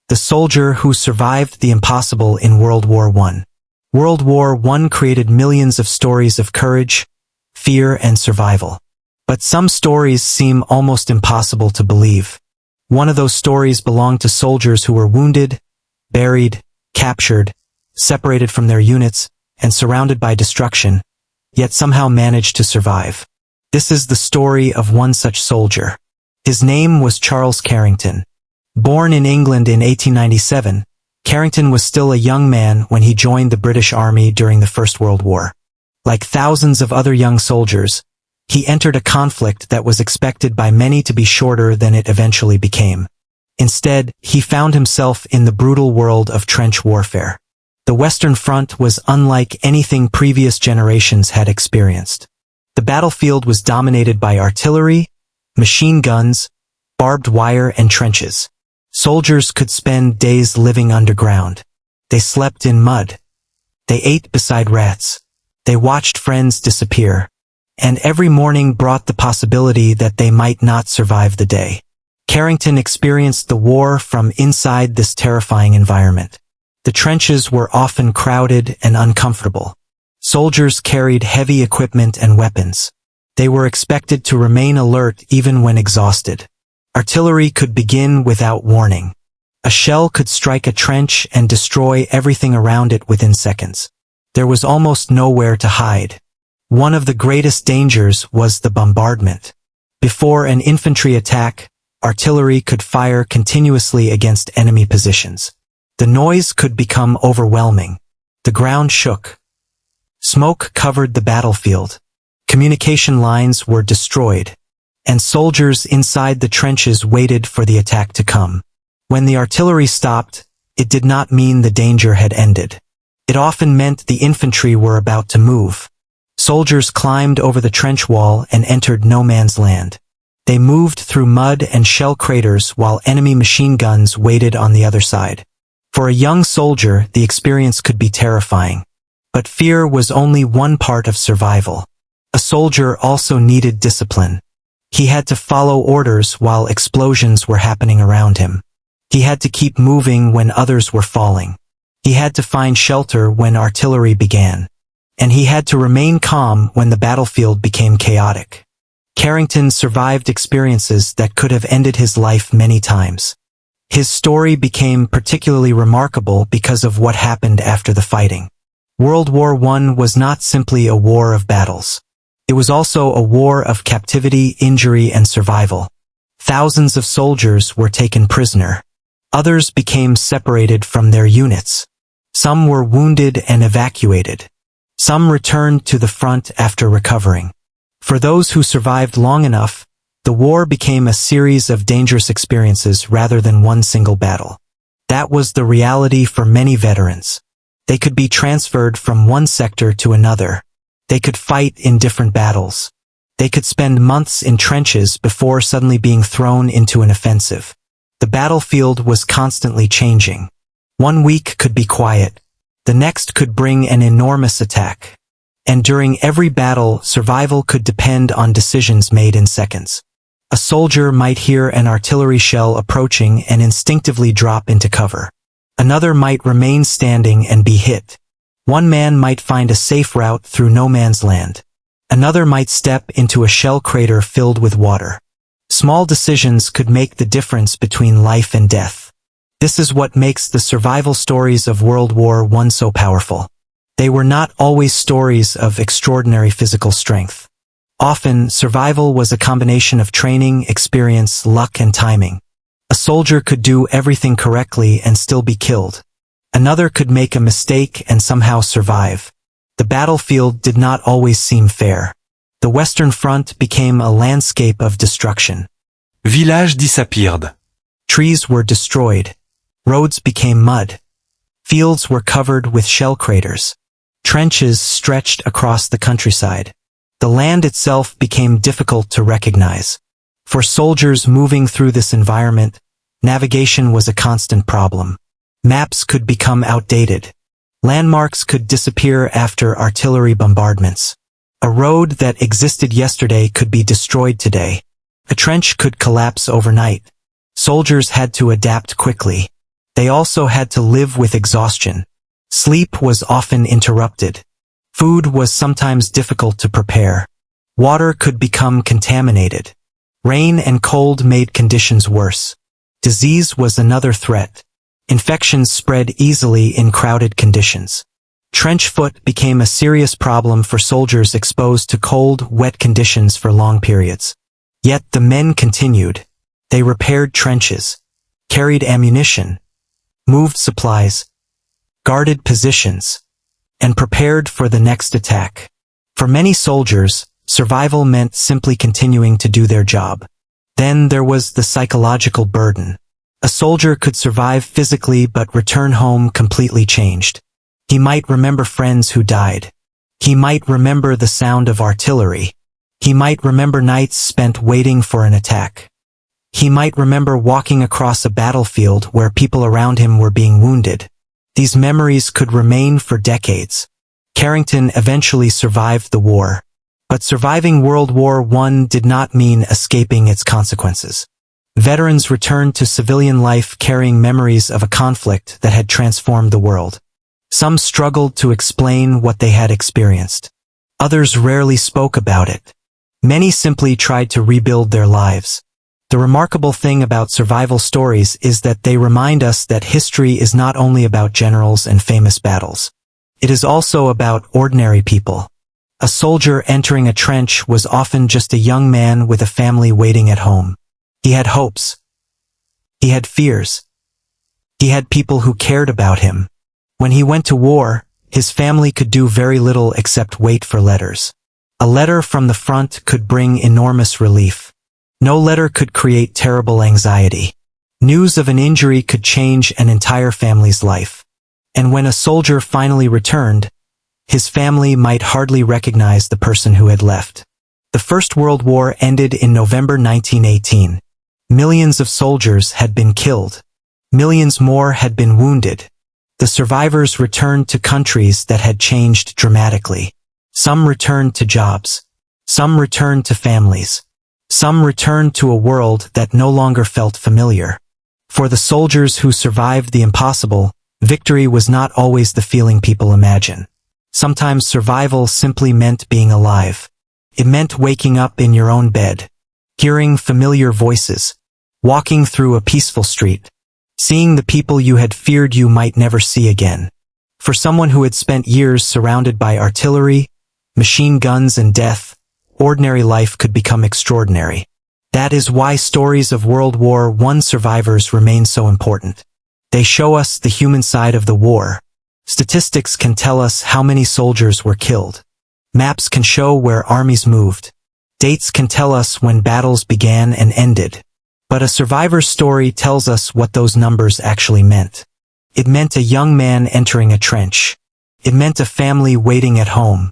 the soldier who survived the impossible in World War I. World War I created millions of stories of courage, fear, and survival. But some stories seem almost impossible to believe. One of those stories belonged to soldiers who were wounded, buried, captured, separated from their units, and surrounded by destruction, yet somehow managed to survive. This is the story of one such soldier. His name was Charles Carrington. Born in England in 1897, Carrington was still a young man when he joined the British Army during the First World War. Like thousands of other young soldiers, he entered a conflict that was expected by many to be shorter than it eventually became. Instead, he found himself in the brutal world of trench warfare. The Western Front was unlike anything previous generations had experienced. The battlefield was dominated by artillery, machine guns, barbed wire, and trenches. Soldiers could spend days living underground. They slept in mud. They ate beside rats. They watched friends disappear. And every morning brought the possibility that they might not survive the day. Carrington experienced the war from inside this terrifying environment. The trenches were often crowded and uncomfortable. Soldiers carried heavy equipment and weapons. They were expected to remain alert even when exhausted. Artillery could begin without warning. A shell could strike a trench and destroy everything around it within seconds. There was almost nowhere to hide. One of the greatest dangers was the bombardment. Before an infantry attack, artillery could fire continuously against enemy positions. The noise could become overwhelming. The ground shook. Smoke covered the battlefield. Communication lines were destroyed. And soldiers inside the trenches waited for the attack to come. When the artillery stopped, it did not mean the danger had ended. It often meant the infantry were about to move. Soldiers climbed over the trench wall and entered no man's land. They moved through mud and shell craters while enemy machine guns waited on the other side. For a young soldier, the experience could be terrifying. But fear was only one part of survival. A soldier also needed discipline. He had to follow orders while explosions were happening around him. He had to keep moving when others were falling. He had to find shelter when artillery began. And he had to remain calm when the battlefield became chaotic. Carrington survived experiences that could have ended his life many times. His story became particularly remarkable because of what happened after the fighting. World War I was not simply a war of battles. It was also a war of captivity, injury, and survival. Thousands of soldiers were taken prisoner. Others became separated from their units. Some were wounded and evacuated. Some returned to the front after recovering. For those who survived long enough, the war became a series of dangerous experiences rather than one single battle. That was the reality for many veterans. They could be transferred from one sector to another. They could fight in different battles. They could spend months in trenches before suddenly being thrown into an offensive. The battlefield was constantly changing. One week could be quiet. The next could bring an enormous attack. And during every battle, survival could depend on decisions made in seconds. A soldier might hear an artillery shell approaching and instinctively drop into cover. Another might remain standing and be hit. One man might find a safe route through no man's land. Another might step into a shell crater filled with water. Small decisions could make the difference between life and death. This is what makes the survival stories of World War I so powerful. They were not always stories of extraordinary physical strength. Often, survival was a combination of training, experience, luck, and timing. A soldier could do everything correctly and still be killed. Another could make a mistake and somehow survive. The battlefield did not always seem fair. The Western Front became a landscape of destruction. Village disappeared. Trees were destroyed. Roads became mud. Fields were covered with shell craters. Trenches stretched across the countryside. The land itself became difficult to recognize. For soldiers moving through this environment, navigation was a constant problem. Maps could become outdated. Landmarks could disappear after artillery bombardments. A road that existed yesterday could be destroyed today. A trench could collapse overnight. Soldiers had to adapt quickly. They also had to live with exhaustion. Sleep was often interrupted. Food was sometimes difficult to prepare. Water could become contaminated. Rain and cold made conditions worse. Disease was another threat. Infections spread easily in crowded conditions. Trench foot became a serious problem for soldiers exposed to cold, wet conditions for long periods. Yet the men continued. They repaired trenches, carried ammunition, moved supplies, guarded positions, and prepared for the next attack. For many soldiers, survival meant simply continuing to do their job. Then there was the psychological burden. A soldier could survive physically but return home completely changed. He might remember friends who died. He might remember the sound of artillery. He might remember nights spent waiting for an attack. He might remember walking across a battlefield where people around him were being wounded. These memories could remain for decades. Carrington eventually survived the war. But surviving World War I did not mean escaping its consequences. Veterans returned to civilian life carrying memories of a conflict that had transformed the world. Some struggled to explain what they had experienced. Others rarely spoke about it. Many simply tried to rebuild their lives. The remarkable thing about survival stories is that they remind us that history is not only about generals and famous battles. It is also about ordinary people. A soldier entering a trench was often just a young man with a family waiting at home. He had hopes. He had fears. He had people who cared about him. When he went to war, his family could do very little except wait for letters. A letter from the front could bring enormous relief. No letter could create terrible anxiety. News of an injury could change an entire family's life. And when a soldier finally returned, his family might hardly recognize the person who had left. The First World War ended in November 1918. Millions of soldiers had been killed. Millions more had been wounded. The survivors returned to countries that had changed dramatically. Some returned to jobs. Some returned to families. Some returned to a world that no longer felt familiar. For the soldiers who survived the impossible, victory was not always the feeling people imagine. Sometimes survival simply meant being alive. It meant waking up in your own bed, hearing familiar voices, walking through a peaceful street, seeing the people you had feared you might never see again. For someone who had spent years surrounded by artillery, machine guns and death, ordinary life could become extraordinary. That is why stories of World War I survivors remain so important. They show us the human side of the war. Statistics can tell us how many soldiers were killed. Maps can show where armies moved. Dates can tell us when battles began and ended. But a survivor's story tells us what those numbers actually meant. It meant a young man entering a trench. It meant a family waiting at home.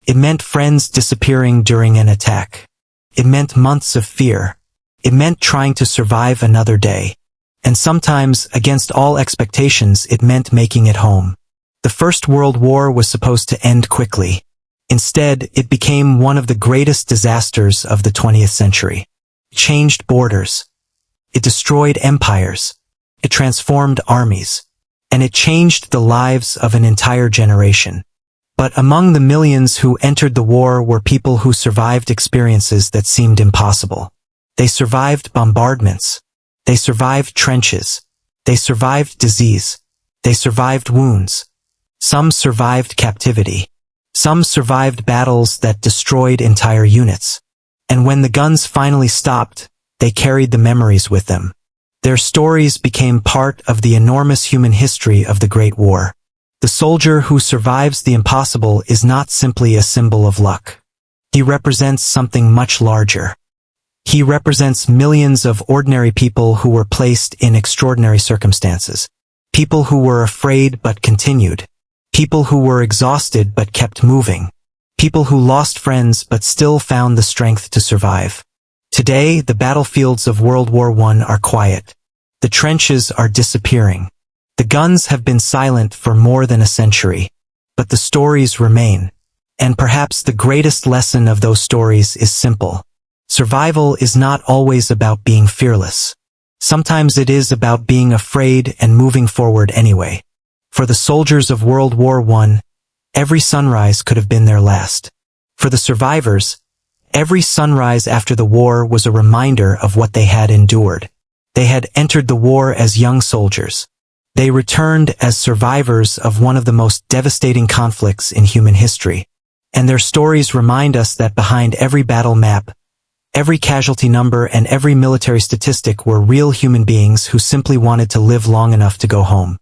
It meant friends disappearing during an attack. It meant months of fear. It meant trying to survive another day. And sometimes, against all expectations, it meant making it home. The First World War was supposed to end quickly. Instead, it became one of the greatest disasters of the 20th century. It changed borders. It destroyed empires. It transformed armies. And it changed the lives of an entire generation. But among the millions who entered the war were people who survived experiences that seemed impossible. They survived bombardments. They survived trenches. They survived disease. They survived wounds. Some survived captivity. Some survived battles that destroyed entire units. And when the guns finally stopped, they carried the memories with them. Their stories became part of the enormous human history of the Great War. The soldier who survives the impossible is not simply a symbol of luck. He represents something much larger. He represents millions of ordinary people who were placed in extraordinary circumstances. People who were afraid but continued. People who were exhausted but kept moving. People who lost friends but still found the strength to survive. Today, the battlefields of World War I are quiet. The trenches are disappearing. The guns have been silent for more than a century. But the stories remain. And perhaps the greatest lesson of those stories is simple. Survival is not always about being fearless. Sometimes it is about being afraid and moving forward anyway. For the soldiers of World War I, every sunrise could have been their last. For the survivors, every sunrise after the war was a reminder of what they had endured. They had entered the war as young soldiers. They returned as survivors of one of the most devastating conflicts in human history. And their stories remind us that behind every battle map, every casualty number, and every military statistic were real human beings who simply wanted to live long enough to go home.